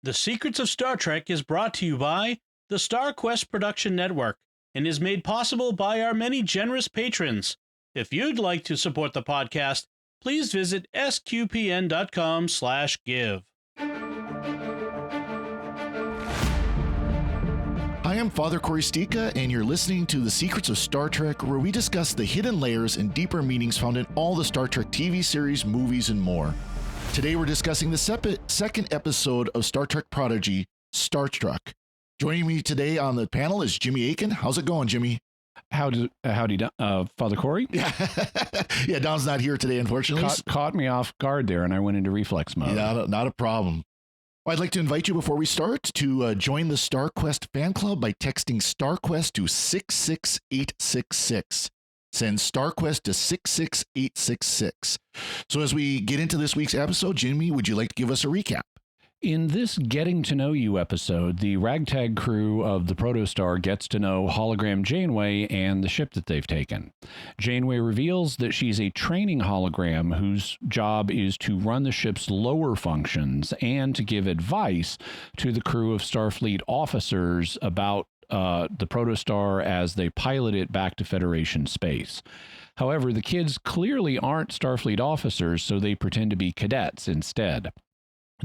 The Secrets of Star Trek is brought to you by the StarQuest Production Network and is made possible by our many generous patrons. If you'd like to support the podcast, please visit sqpn.com/give. Hi, I'm Father Cory Sticha, and you're listening to The Secrets of Star Trek, where we discuss the hidden layers and deeper meanings found in all the Star Trek TV series, movies, and more. Today, we're discussing the second episode of Star Trek Prodigy, Starstruck. Joining me today on the panel is Jimmy Akin. How's it going, Jimmy? Howdy, Father Cory? Yeah, Don's not here today, unfortunately. Caught me off guard there, and I went into reflex mode. Yeah, not a problem. Well, I'd like to invite you before we start to join the StarQuest fan club by texting StarQuest to 66866. Send StarQuest to 66866. So as we get into this week's episode, Jimmy, would you like to give us a recap? In this Getting to Know You episode, the ragtag crew of the Protostar gets to know Holo-Janeway and the ship that they've taken. Janeway reveals that she's a training hologram whose job is to run the ship's lower functions and to give advice to the crew of Starfleet officers about the Protostar as they pilot it back to Federation space. However, the kids clearly aren't Starfleet officers, so they pretend to be cadets instead.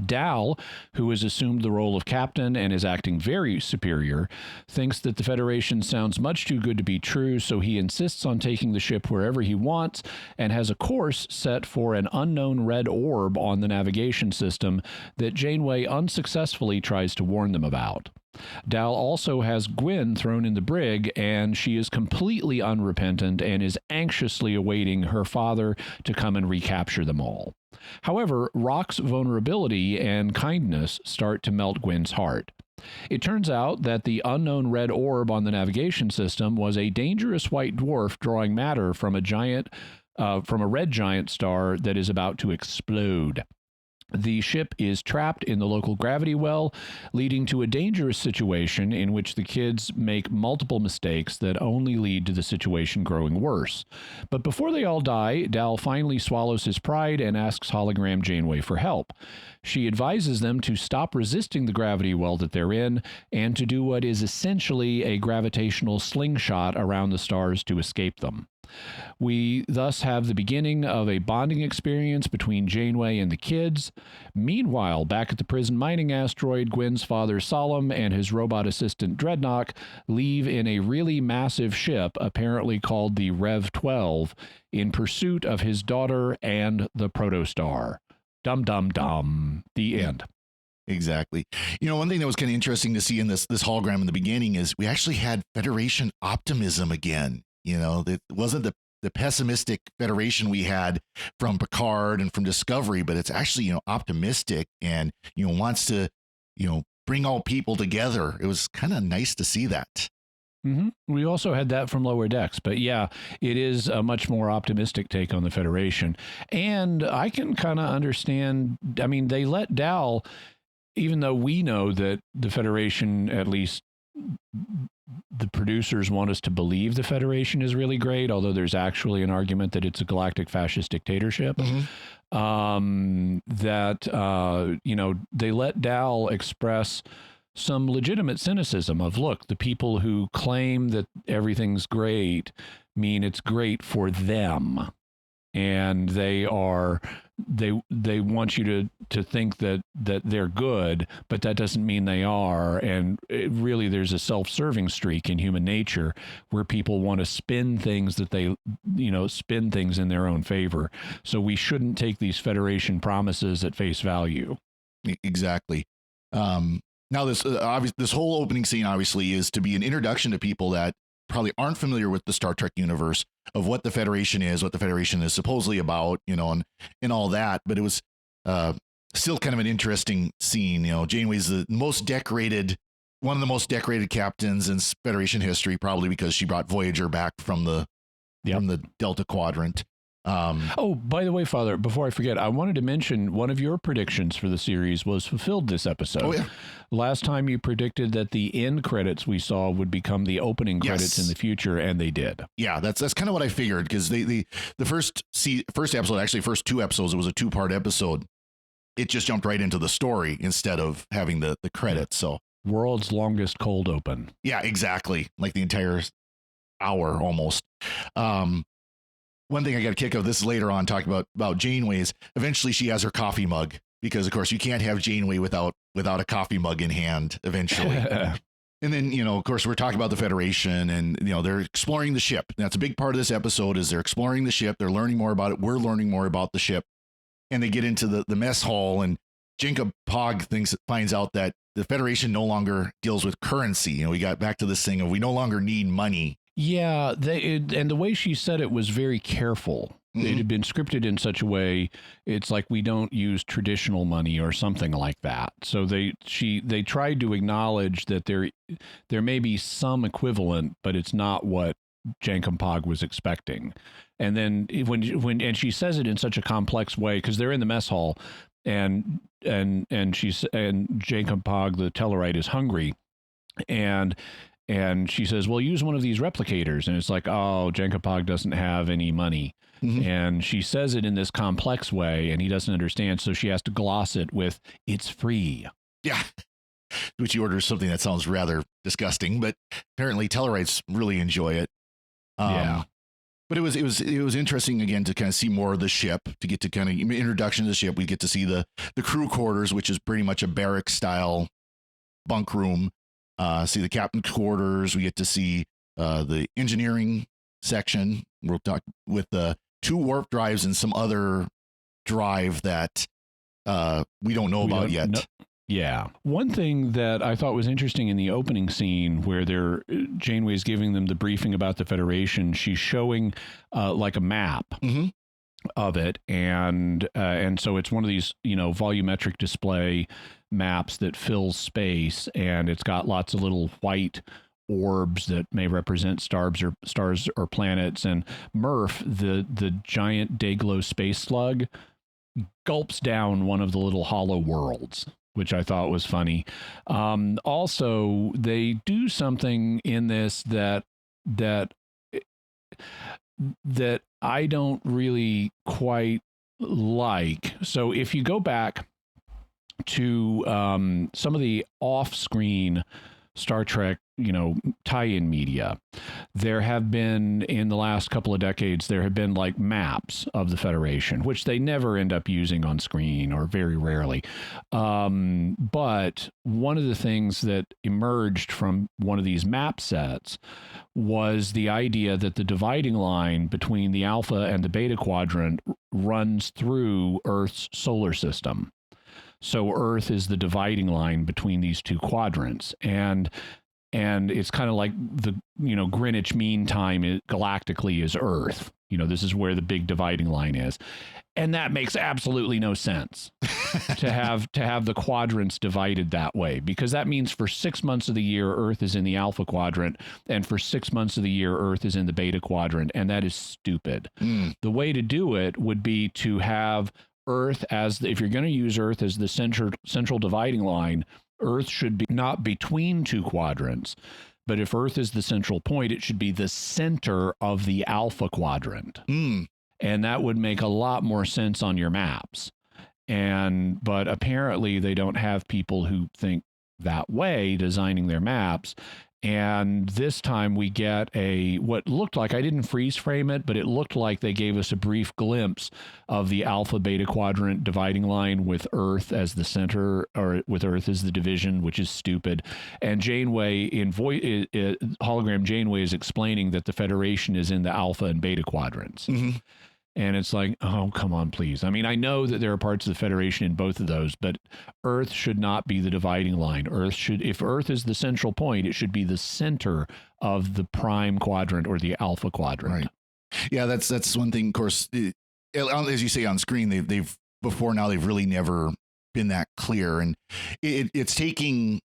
Dal, who has assumed the role of captain and is acting very superior, thinks that the Federation sounds much too good to be true, so he insists on taking the ship wherever he wants and has a course set for an unknown red orb on the navigation system that Janeway unsuccessfully tries to warn them about. Dal also has Gwyn thrown in the brig, and she is completely unrepentant and is anxiously awaiting her father to come and recapture them all. However, Rock's vulnerability and kindness start to melt Gwyn's heart. It turns out that the unknown red orb on the navigation system was a dangerous white dwarf drawing matter from a red giant star that is about to explode. The ship is trapped in the local gravity well, leading to a dangerous situation in which the kids make multiple mistakes that only lead to the situation growing worse. But before they all die, Dal finally swallows his pride and asks Hologram Janeway for help. She advises them to stop resisting the gravity well that they're in and to do what is essentially a gravitational slingshot around the stars to escape them. We thus have the beginning of a bonding experience between Janeway and the kids. Meanwhile, back at the prison mining asteroid, Gwyn's father Solemn and his robot assistant Dreadnought leave in a really massive ship, apparently called the Rev 12, in pursuit of his daughter and the Protostar. Dum dum dum. The end. Exactly. You know, one thing that was kind of interesting to see in this hologram in the beginning is we actually had Federation optimism again. You know, it wasn't the pessimistic Federation we had from Picard and from Discovery, but it's actually, optimistic and, wants to, bring all people together. It was kind of nice to see that. Mm-hmm. We also had that from Lower Decks, but yeah, it is a much more optimistic take on the Federation. And I can kind of understand, I mean, they let Dal, even though we know that the Federation, at least the producers want us to believe the Federation is really great, although there's actually an argument that it's a galactic fascist dictatorship. Mm-hmm. They let Dal express some legitimate cynicism of, look, the people who claim that everything's great mean it's great for them. And they want you to think that they're good, but that doesn't mean they are. And really, there's a self-serving streak in human nature where people want to spin things spin things in their own favor. So we shouldn't take these Federation promises at face value. Exactly. Now, this whole opening scene obviously is to be an introduction to people that probably aren't familiar with the Star Trek universe of what the Federation is, what the Federation is supposedly about, and all that. But it was still kind of an interesting scene. Janeway's one of the most decorated captains in Federation history, probably because she brought Voyager back from the Delta Quadrant. By the way, Father, before I forget, I wanted to mention one of your predictions for the series was fulfilled this episode. Oh, yeah. Last time you predicted that the end credits we saw would become the opening credits in the future, and they did. Yeah, that's kind of what I figured, because the first episode, actually first two episodes, it was a 2-part episode. it just jumped right into the story instead of having the credits. So world's longest cold open. Yeah, exactly. Like the entire hour almost. One thing I got a kick of this later on, talking about Janeway's. Eventually, she has her coffee mug because, of course, you can't have Janeway without a coffee mug in hand. Eventually, and then of course, we're talking about the Federation, and they're exploring the ship. That's a big part of this episode. Is they're exploring the ship. They're learning more about it. We're learning more about the ship, and they get into the mess hall, and Jacob Pog finds out that the Federation no longer deals with currency. We got back to this thing of we no longer need money. Yeah, and the way she said it was very careful. Mm-hmm. It had been scripted in such a way, it's like we don't use traditional money or something like that. So they tried to acknowledge that there may be some equivalent, but it's not what Jankum Pog was expecting. And then when she says it in such a complex way, because they're in the mess hall, and Jankum Pog, the Tellarite, is hungry, and she says, well, use one of these replicators. And it's like, oh, Jankum Pog doesn't have any money. Mm-hmm. And she says it in this complex way, and he doesn't understand. So she has to gloss it with, it's free. Yeah. Which he orders something that sounds rather disgusting, but apparently Tellarites really enjoy it. Yeah. But it was interesting, again, to kind of see more of the ship, to get to kind of introduction to the ship. We get to see the crew quarters, which is pretty much a barrack style bunk room. See the captain's quarters. We get to see the engineering section. We'll talk with the 2 warp drives and some other drive that we don't know about yet. Yeah. One thing that I thought was interesting in the opening scene where Janeway's giving them the briefing about the Federation, she's showing like a map. Mm-hmm. Of it, and so it's one of these volumetric display maps that fills space, and it's got lots of little white orbs that may represent stars or planets, and Murph, the giant Dayglow space slug, gulps down one of the little hollow worlds, which I thought was funny. Also, they do something in this that I don't really quite like. So if you go back to some of the off-screen Star Trek, tie-in media, there have been, in the last couple of decades, there have been like maps of the Federation, which they never end up using on screen, or very rarely. But one of the things that emerged from one of these map sets was the idea that the dividing line between the Alpha and the Beta quadrant runs through Earth's solar system. So Earth is the dividing line between these 2 quadrants. And it's kind of like the, Greenwich Mean Time galactically is Earth. This is where the big dividing line is. And that makes absolutely no sense to have the quadrants divided that way, because that means for 6 months of the year, Earth is in the Alpha quadrant, and for 6 months of the year, Earth is in the Beta quadrant. And that is stupid. The way to do it would be to have Earth if you're going to use Earth as the central dividing line, Earth should be not between 2 quadrants, but if Earth is the central point, it should be the center of the Alpha quadrant. And that would make a lot more sense on your maps. But apparently they don't have people who think that way designing their maps. And this time we get what looked like, I didn't freeze frame it, but it looked like they gave us a brief glimpse of the Alpha Beta quadrant dividing line with Earth as the center, or with Earth as the division, which is stupid. And Janeway, hologram Janeway, is explaining that the Federation is in the Alpha and Beta quadrants. Mm-hmm. And it's like, oh, come on, please. I mean, I know that there are parts of the Federation in both of those, but Earth should not be the dividing line. If Earth is the central point, it should be the center of the prime quadrant or the Alpha quadrant. Right. Yeah, that's one thing. Of course, as you say on screen, they've really never been that clear, and it's taking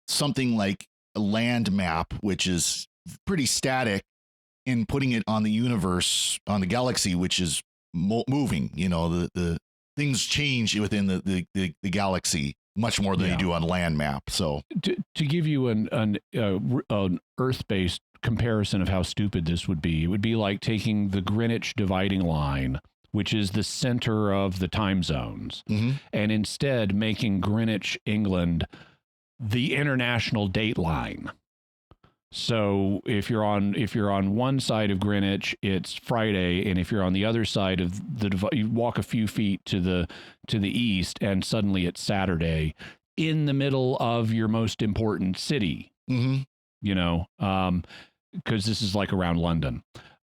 something like a land map, which is pretty static, in putting it on the universe, on the galaxy, which is moving. The things change within the galaxy much more than they do on land map. So to give you an Earth-based comparison of how stupid this would be, it would be like taking the Greenwich dividing line, which is the center of the time zones, and instead making Greenwich, England, the international date line. So if you're on one side of Greenwich, it's Friday, and if you're on the other side of you walk a few feet to the east, and suddenly it's Saturday in the middle of your most important city. You know, because this is like around London.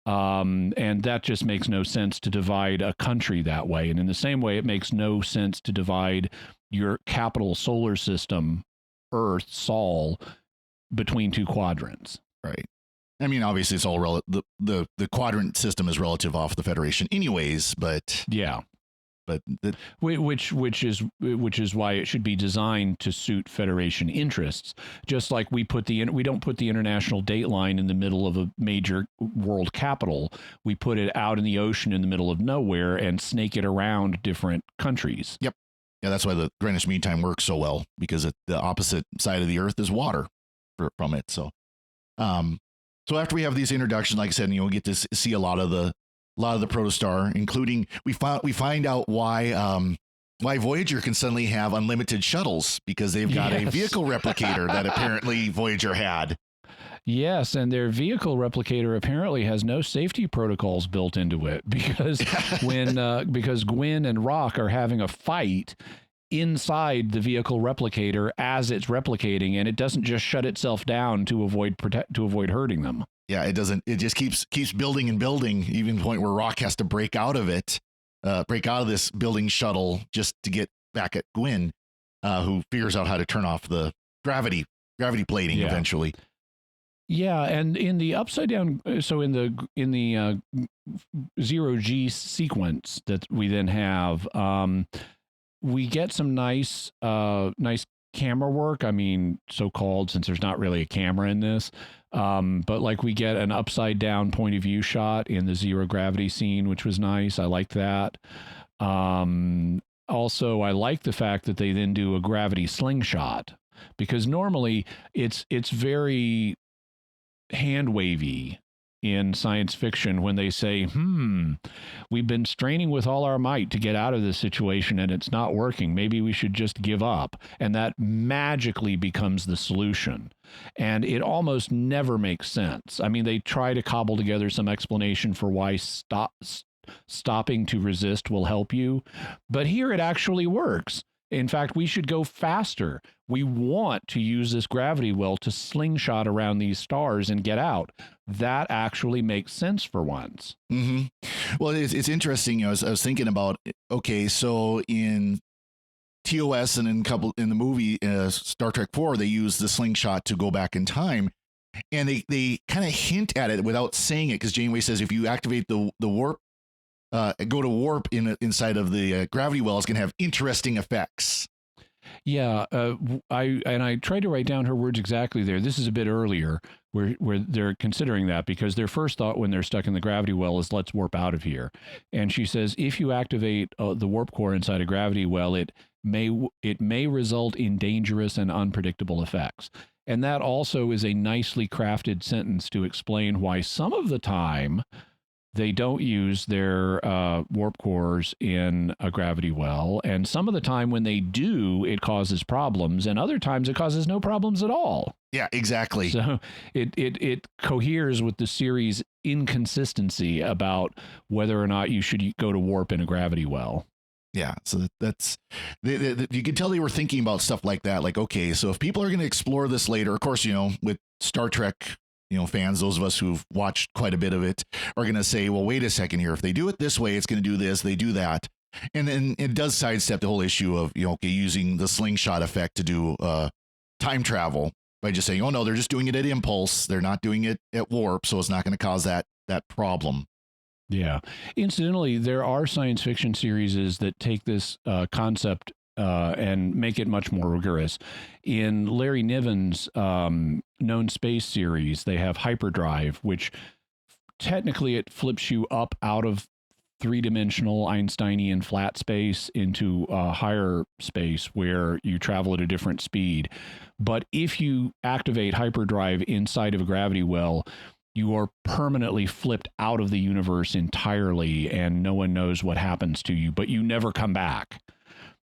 And that just makes no sense to divide a country that way. And in the same way, it makes no sense to divide your capital solar system, Earth, Sol, between two quadrants. Right. I mean, obviously, it's all the quadrant system is relative off the Federation, anyways. But yeah, but which is why it should be designed to suit Federation interests. Just like we don't put the international date line in the middle of a major world capital. We put it out in the ocean in the middle of nowhere and snake it around different countries. Yep. Yeah, that's why the Greenwich Mean Time works so well, because the opposite side of the Earth is water from it. So, so after we have these introductions, like I said, we get to see a lot of the protostar, including we find out why Voyager can suddenly have unlimited shuttles, because they've got a vehicle replicator that apparently Voyager had. Yes, and their vehicle replicator apparently has no safety protocols built into it, because because Gwyn and Rock are having a fight inside the vehicle replicator as it's replicating, and it doesn't just shut itself down to avoid hurting them. Yeah, it doesn't. It just keeps building and building, even to the point where Rock has to break out of this building shuttle just to get back at Gwyn, who figures out how to turn off the gravity plating eventually. Yeah, and in the upside down, so in the zero G sequence that we then have, we get some nice camera work. I mean, so-called, since there's not really a camera in this. But like we get an upside down point of view shot in the zero gravity scene, which was nice. I liked that. Also, I like the fact that they then do a gravity slingshot, because normally it's very hand wavy in science fiction when they say, we've been straining with all our might to get out of this situation and it's not working. Maybe we should just give up. And that magically becomes the solution. And it almost never makes sense. I mean, they try to cobble together some explanation for why stopping to resist will help you. But here it actually works. In fact, we should go faster. We want to use this gravity well to slingshot around these stars and get out. That actually makes sense for once. Well, it's interesting. I was thinking about, okay, so in TOS and in the movie Star Trek 4, they use the slingshot to go back in time, and they kind of hint at it without saying it, because Janeway says if you activate the warp, go to warp inside of the gravity well, is going to have interesting effects. Yeah, I tried to write down her words exactly there. This is a bit earlier where they're considering that, because their first thought when they're stuck in the gravity well is, let's warp out of here. And she says, if you activate the warp core inside a gravity well, it may result in dangerous and unpredictable effects. And that also is a nicely crafted sentence to explain why some of the time they don't use their warp cores in a gravity well, and some of the time when they do, it causes problems, and other times it causes no problems at all. Yeah, exactly. So it coheres with the series' inconsistency about whether or not you should go to warp in a gravity well. Yeah, so that's you can tell they were thinking about stuff like that. Like, okay, so if people are going to explore this later, of course, with Star Trek, fans, those of us who've watched quite a bit of it, are going to say, well, wait a second here. If they do it this way, it's going to do this, they do that. And then it does sidestep the whole issue of, using the slingshot effect to do time travel by just saying, oh, no, they're just doing it at impulse. They're not doing it at warp, so it's not going to cause that problem. Yeah. Incidentally, there are science fiction series that take this concept and make it much more rigorous. In Larry Niven's Known Space series, they have hyperdrive, which technically it flips you up out of three-dimensional Einsteinian flat space into higher space where you travel at a different speed. But if you activate hyperdrive inside of a gravity well, you are permanently flipped out of the universe entirely, and no one knows what happens to you, but you never come back.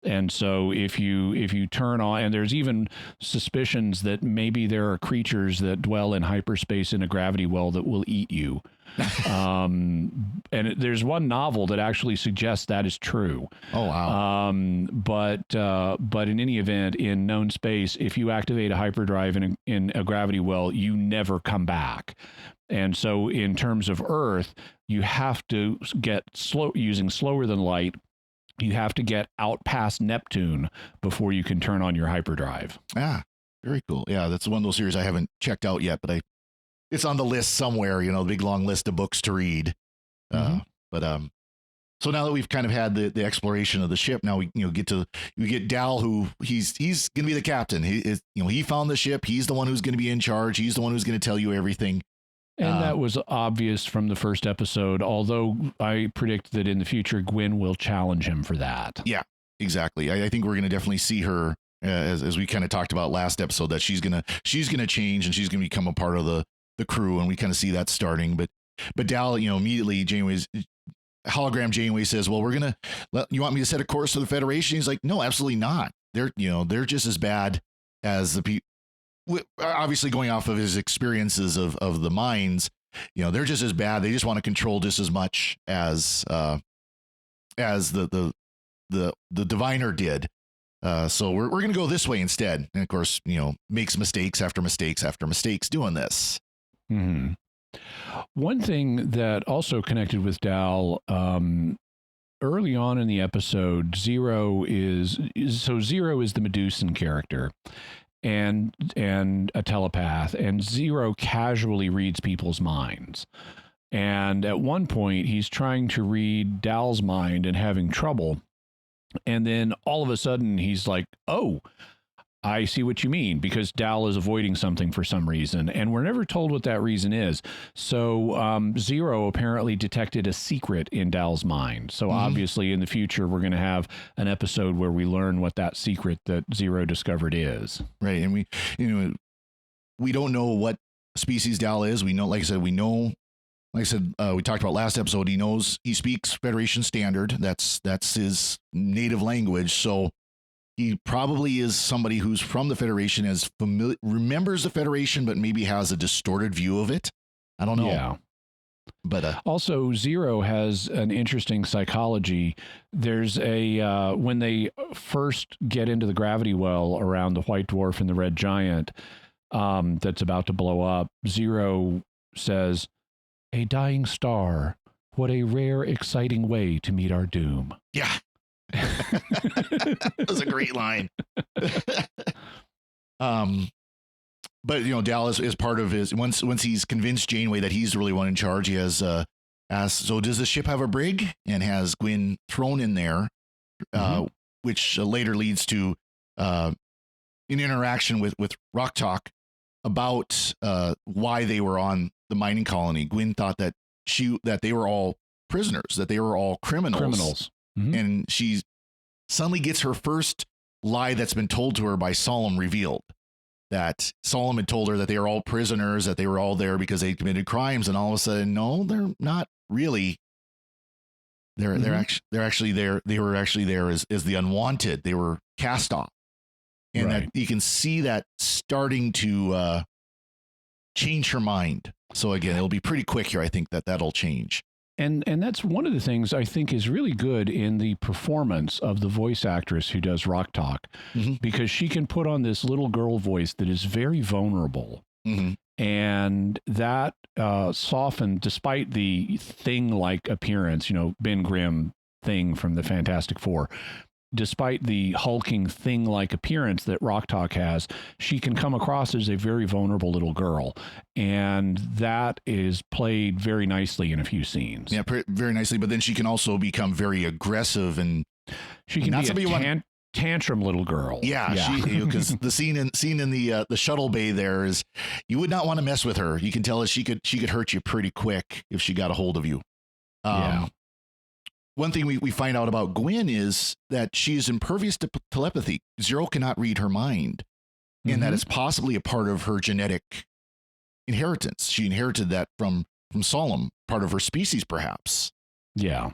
And so if you turn on, and there's even suspicions that maybe there are creatures that dwell in hyperspace in a gravity well that will eat you. There's one novel that actually suggests that is true. Oh, wow. But in any event, in known space, if you activate a hyperdrive in a gravity well, you never come back. And so in terms of Earth, you have to get using slower than light. You have to get out past Neptune before you can turn on your hyperdrive. Ah, very cool. Yeah, that's one of those series I haven't checked out yet, but it's on the list somewhere, the big long list of books to read. So now that we've kind of had the exploration of the ship, now we get Dal, who he's going to be the captain. He found the ship. He's the one who's going to be in charge. He's the one who's going to tell you everything. And that was obvious from the first episode, although I predict that in the future, Gwyn will challenge him for that. Yeah, exactly. I think we're going to definitely see her, as we kind of talked about last episode, that she's gonna change and she's going to become a part of the crew, and we kind of see that starting. But Dal, immediately hologram Janeway says, well, you want me to set a course for the Federation? He's like, no, absolutely not. They're just as bad as the people. Obviously, going off of his experiences of the mines, they're just as bad. They just want to control just as much as the diviner did. So we're going to go this way instead. And of course, makes mistakes after mistakes after mistakes doing this. Mm-hmm. One thing that also connected with Dal, early on in the episode, Zero is the Medusan character. And a telepath, and Zero casually reads people's minds. And at one point, he's trying to read Dal's mind and having trouble. And then all of a sudden, he's like, oh, I see what you mean, because Dal is avoiding something for some reason. And we're never told what that reason is. So Zero apparently detected a secret in Dal's mind. So obviously in the future, we're going to have an episode where we learn what that secret that Zero discovered is. Right. And we don't know what species Dal is. We know, like I said, we talked about last episode, he speaks Federation Standard. That's his native language. So he probably is somebody who's from the Federation, remembers the Federation, but maybe has a distorted view of it. I don't know. Yeah. But also, Zero has an interesting psychology. There's when they first get into the gravity well around the white dwarf and the red giant that's about to blow up, Zero says, "A dying star. What a rare, exciting way to meet our doom." Yeah. That was a great line. But Dal is part of his, once he's convinced Janeway that he's the really one in charge, he has asked, so does the ship have a brig? And has Gwyn thrown in there, which later leads to an interaction with Rock Talk about why they were on the mining colony. Gwyn thought that they were all prisoners, that they were all criminals. And she suddenly gets her first lie that's been told to her by Solemn revealed. That Solemn had told her that they were all prisoners, that they were all there because they committed crimes, and all of a sudden, no, they're not really. They're actually there. They were actually there as the unwanted. They were cast off, and that you can see that starting to change her mind. So again, it'll be pretty quick here. I think that'll change. And that's one of the things I think is really good in the performance of the voice actress who does Rock Talk, because she can put on this little girl voice that is very vulnerable. And that softened, despite the Thing-like appearance, Ben Grimm Thing from the Fantastic Four, despite the hulking Thing-like appearance that Rock Talk has, she can come across as a very vulnerable little girl. And that is played very nicely in a few scenes. Yeah, very nicely. But then she can also become very aggressive, and she can be a tantrum little girl. Yeah. Because the scene in the shuttle bay there is, you would not want to mess with her. You can tell that she could hurt you pretty quick if she got a hold of you. One thing we find out about Gwyn is that she is impervious to telepathy. Zero cannot read her mind, and that it's possibly a part of her genetic inheritance. She inherited that from Solemn, part of her species, perhaps. Yeah.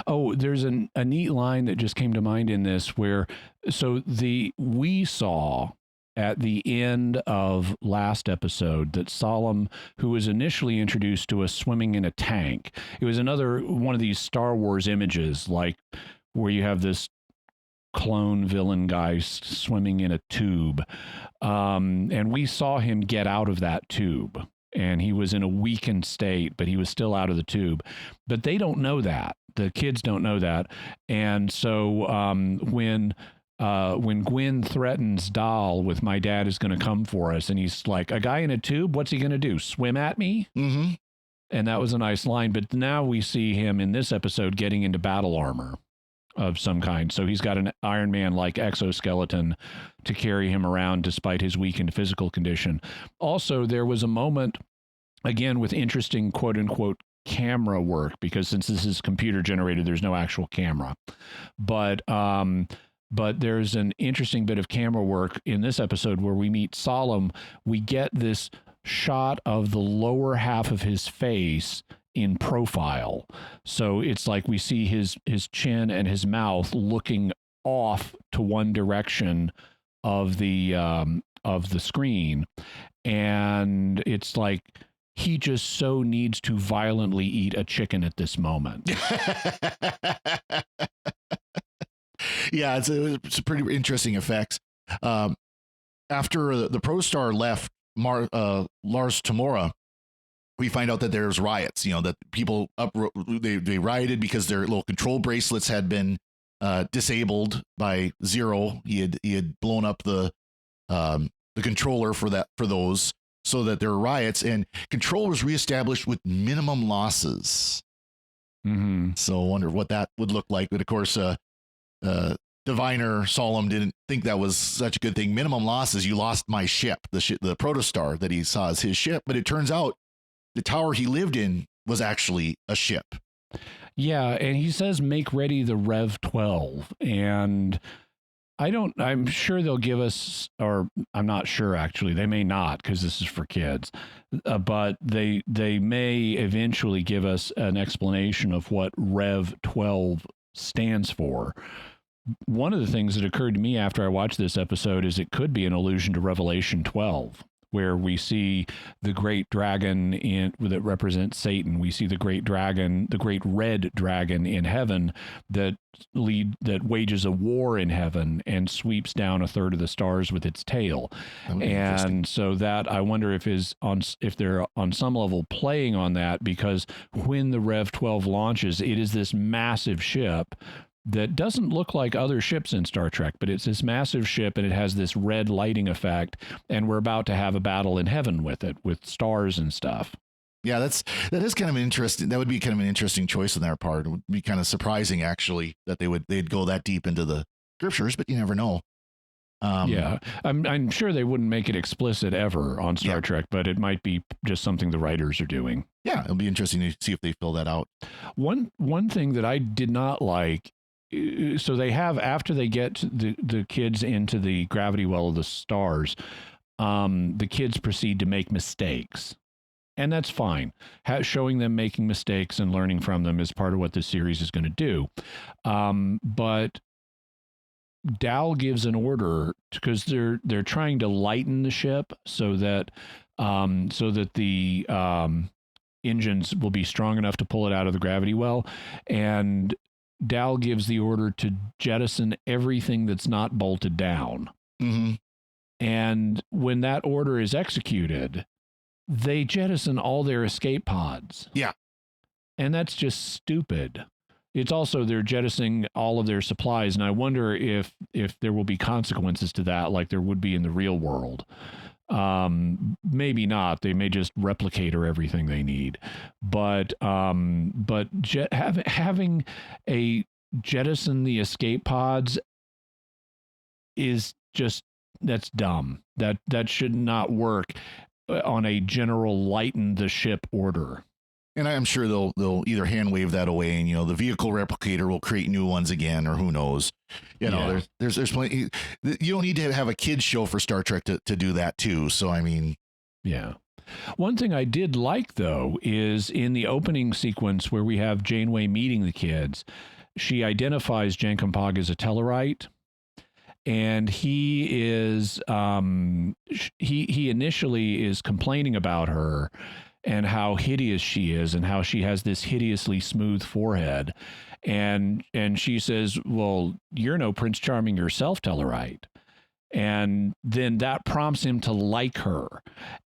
Oh, there's a neat line that just came to mind in this where, so we saw at the end of last episode that Solemn, who was initially introduced to us swimming in a tank, it was another one of these Star Wars images, like where you have this clone villain guy swimming in a tube. And we saw him get out of that tube. And he was in a weakened state, but he was still out of the tube. But they don't know that. The kids don't know that. And so when Gwen threatens Dahl with "my dad is going to come for us," and he's like, "A guy in a tube? What's he going to do? Swim at me?" Mm-hmm. And that was a nice line. But now we see him in this episode getting into battle armor of some kind. So he's got an Iron Man-like exoskeleton to carry him around despite his weakened physical condition. Also, there was a moment, again, with interesting quote-unquote camera work, because since this is computer generated, there's no actual camera. But there's an interesting bit of camera work in this episode where we meet Solemn. We get this shot of the lower half of his face in profile. So it's like we see his chin and his mouth looking off to one direction of the screen. And it's like he just so needs to violently eat a chicken at this moment. Yeah, it's pretty interesting effects. After the Protostar left Lars Tamora, we find out that there's riots, that people they rioted because their little control bracelets had been disabled by Zero. He had blown up the controller for those, so that there were riots, and control was reestablished with minimum losses. Mm-hmm. So I wonder what that would look like. But of course, Diviner Solemn didn't think that was such a good thing. Minimum losses, you lost my ship, the Protostar that he saw as his ship. But it turns out the tower he lived in was actually a ship. Yeah, and he says, "Make ready the Rev 12." And I'm sure they'll give us, or I'm not sure actually, they may not, because this is for kids, but they may eventually give us an explanation of what Rev 12 stands for. One of the things that occurred to me after I watched this episode is it could be an allusion to Revelation 12, where we see the great dragon that represents Satan. We see the great dragon, the great red dragon in heaven that wages a war in heaven and sweeps down a third of the stars with its tail. And so that, I wonder if they're on some level playing on that, because when the Rev 12 launches, it is this massive ship that doesn't look like other ships in Star Trek, but it's this massive ship and it has this red lighting effect, and we're about to have a battle in heaven with it, with stars and stuff. Yeah, that is kind of interesting. That would be kind of an interesting choice on their part. It would be kind of surprising, actually, that they'd go that deep into the scriptures, but you never know. Yeah, I'm sure they wouldn't make it explicit ever on Star Trek, but it might be just something the writers are doing. Yeah, it'll be interesting to see if they fill that out. One thing that I did not like, so they have, after they get the kids into the gravity well of the stars, the kids proceed to make mistakes. And that's fine. Showing them making mistakes and learning from them is part of what this series is going to do. But Dal gives an order, because they're trying to lighten the ship so that the engines will be strong enough to pull it out of the gravity well. And Dal gives the order to jettison everything that's not bolted down. Mm-hmm. And when that order is executed, they jettison all their escape pods. Yeah. And that's just stupid. It's also, they're jettisoning all of their supplies. And I wonder if there will be consequences to that, like there would be in the real world. Maybe not. They may just replicate everything they need. But having a jettison the escape pods is just, that's dumb. That should not work on a general lighten the ship order. And I'm sure they'll either hand wave that away, and the vehicle replicator will create new ones again, or who knows. There's plenty. You don't need to have a kids show for Star Trek to do that too. So I mean, yeah. One thing I did like, though, is in the opening sequence where we have Janeway meeting the kids, she identifies Jankompog as a Tellarite. And he is, he initially is complaining about her and how hideous she is and how she has this hideously smooth forehead. And she says, well, you're no Prince Charming yourself, Tellarite. And then that prompts him to like her.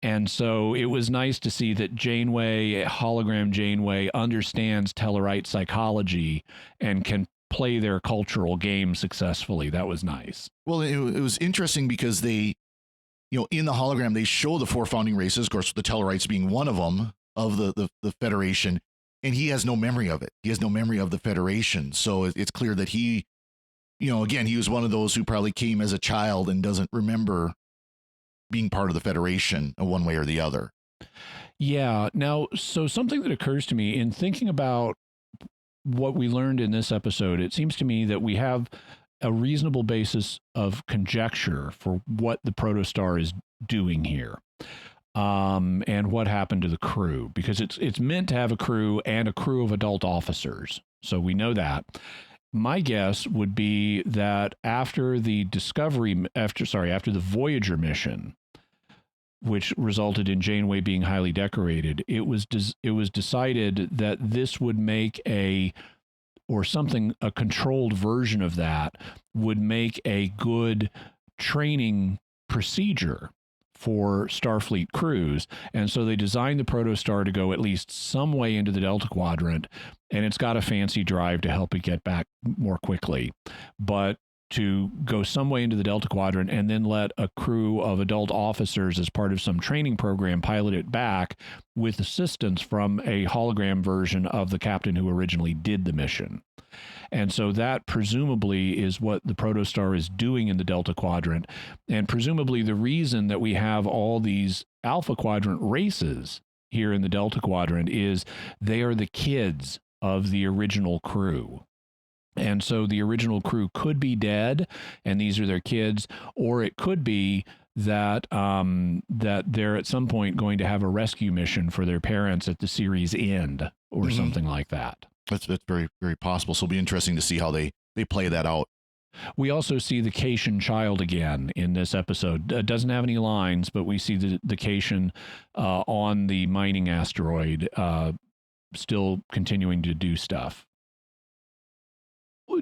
And so it was nice to see that Janeway, hologram Janeway, understands Tellarite psychology and can play their cultural game successfully. That was nice. Well, it was interesting because they, in the hologram, they show the 4 founding races, of course, the Tellarites being one of them, of the Federation, and he has no memory of it. He has no memory of the Federation. So it's clear that he, again, he was one of those who probably came as a child and doesn't remember being part of the Federation in one way or the other. Yeah. Now, so something that occurs to me in thinking about what we learned in this episode, it seems to me that we have a reasonable basis of conjecture for what the protostar is doing here, and what happened to the crew, because it's meant to have a crew and a crew of adult officers. So we know that. My guess would be that after the Voyager mission, which resulted in Janeway being highly decorated, it was decided that this would make a controlled version of that would make a good training procedure for Starfleet crews. And so they designed the protostar to go at least some way into the Delta Quadrant, and it's got a fancy drive to help it get back more quickly. But to go some way into the Delta Quadrant and then let a crew of adult officers as part of some training program pilot it back with assistance from a hologram version of the captain who originally did the mission. And so that presumably is what the protostar is doing in the Delta Quadrant. And presumably the reason that we have all these Alpha Quadrant races here in the Delta Quadrant is they are the kids of the original crew. And so the original crew could be dead, and these are their kids, or it could be that that they're at some point going to have a rescue mission for their parents at the series end, or something like that. That's very, very possible. So it'll be interesting to see how they play that out. We also see the Cation child again in this episode. Doesn't have any lines, but we see the Cation on the mining asteroid still continuing to do stuff.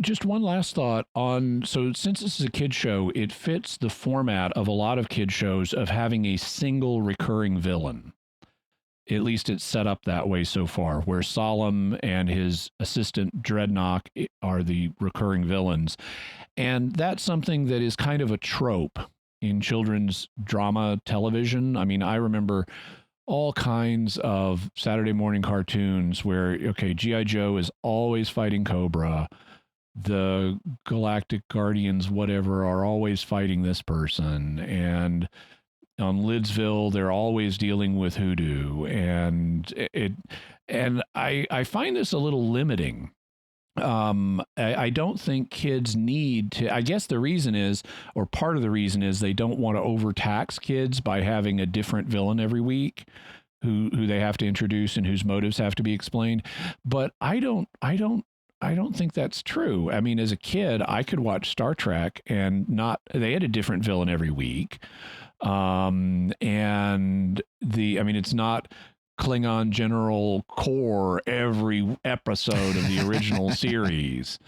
Just one last thought on, so since this is a kid show, it fits the format of a lot of kid shows of having a single recurring villain. At least it's set up that way so far, where Solemn and his assistant Dreadnought are the recurring villains. And that's something that is kind of a trope in children's drama television. I mean, I remember all kinds of Saturday morning cartoons where, okay, G.I. Joe is always fighting Cobra. The Galactic Guardians, whatever, are always fighting this person. And on Lidsville, they're always dealing with Hoodoo. And I find this a little limiting. I don't think kids need to, I guess the reason is, or part of the reason is, they don't want to overtax kids by having a different villain every week who they have to introduce and whose motives have to be explained. But I don't think that's true. I mean, as a kid, I could watch Star Trek and they had a different villain every week. And it's not Klingon General Kor every episode of the original series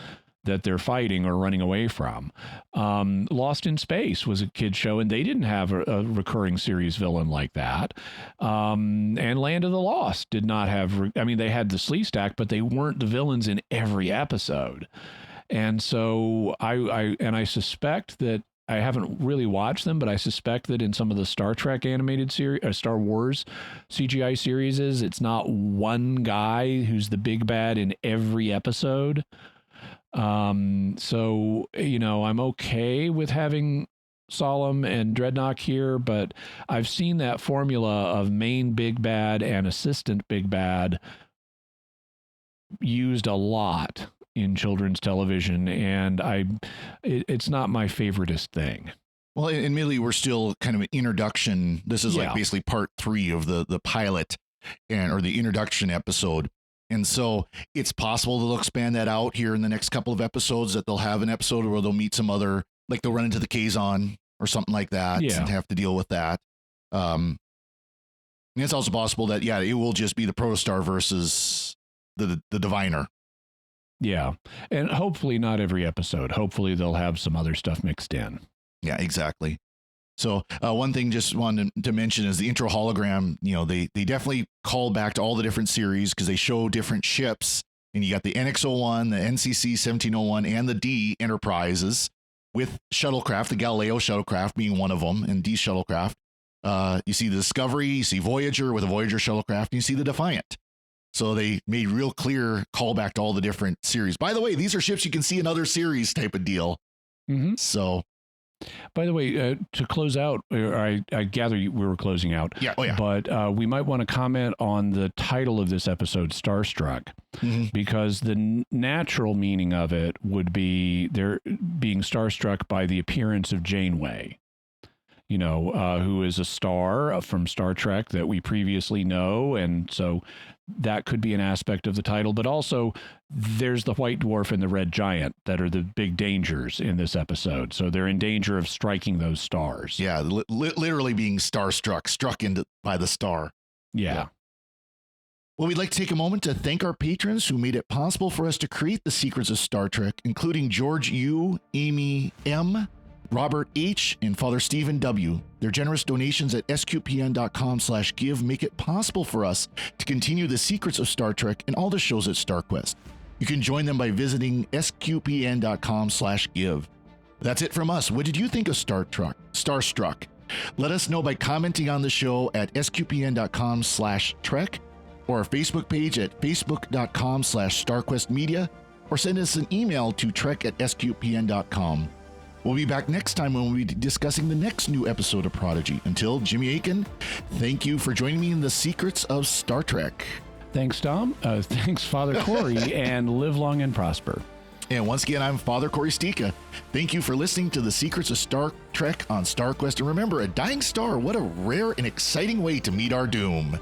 that they're fighting or running away from. Lost in Space was a kid show, and they didn't have a recurring series villain like that. And Land of the Lost did not have, they had the Sleestack, but they weren't the villains in every episode. And so I suspect that, I haven't really watched them, but I suspect that in some of the Star Trek animated series, or Star Wars CGI series, it's not one guy who's the big bad in every episode. So, I'm okay with having Solemn and Dreadnought here, but I've seen that formula of main big bad and assistant big bad used a lot in children's television, and it's not my favoritist thing. Well, admittedly, we're still kind of an introduction. This is like basically part 3 of the pilot or the introduction episode. And so it's possible they'll expand that out here in the next couple of episodes, that they'll have an episode where they'll meet some other, like they'll run into the Kazon or something like that and have to deal with that. And it's also possible that, it will just be the Protostar versus the Diviner. Yeah. And hopefully not every episode. Hopefully they'll have some other stuff mixed in. Yeah, exactly. So one thing just wanted to mention is the intro hologram. They definitely call back to all the different series because they show different ships. And you got the NX-01, the NCC 1701, and the D Enterprises with shuttlecraft, the Galileo shuttlecraft being one of them, and D shuttlecraft. You see the Discovery, you see Voyager with a Voyager shuttlecraft, and you see the Defiant. So they made real clear callback to all the different series. By the way, these are ships you can see in other series type of deal. Mm-hmm. So... By the way, to close out, I gather we were closing out. Yeah. Oh, yeah. But we might want to comment on the title of this episode, Starstruck, because the natural meaning of it would be they're being starstruck by the appearance of Janeway, who is a star from Star Trek that we previously know. And so that could be an aspect of the title. But also, there's the White Dwarf and the Red Giant that are the big dangers in this episode. So they're in danger of striking those stars. Yeah, literally being starstruck, struck into by the star. Yeah. Well, we'd like to take a moment to thank our patrons who made it possible for us to create the secrets of Star Trek, including George U., Amy M., Robert H., and Father Stephen W. Their generous donations at sqpn.com/give make it possible for us to continue the secrets of Star Trek and all the shows at StarQuest. You can join them by visiting sqpn.com/give. That's it from us. What did you think of Starstruck? Let us know by commenting on the show at sqpn.com/trek or our Facebook page at facebook.com/StarQuestMedia, or send us an email to trek@sqpn.com. We'll be back next time when we'll be discussing the next new episode of Prodigy. Until Jimmy Akin, thank you for joining me in the secrets of Star Trek. Thanks, Tom. Thanks, Father Cory, and live long and prosper. And once again, I'm Father Cory Sticha. Thank you for listening to the secrets of Star Trek on StarQuest. And remember, a dying star, what a rare and exciting way to meet our doom.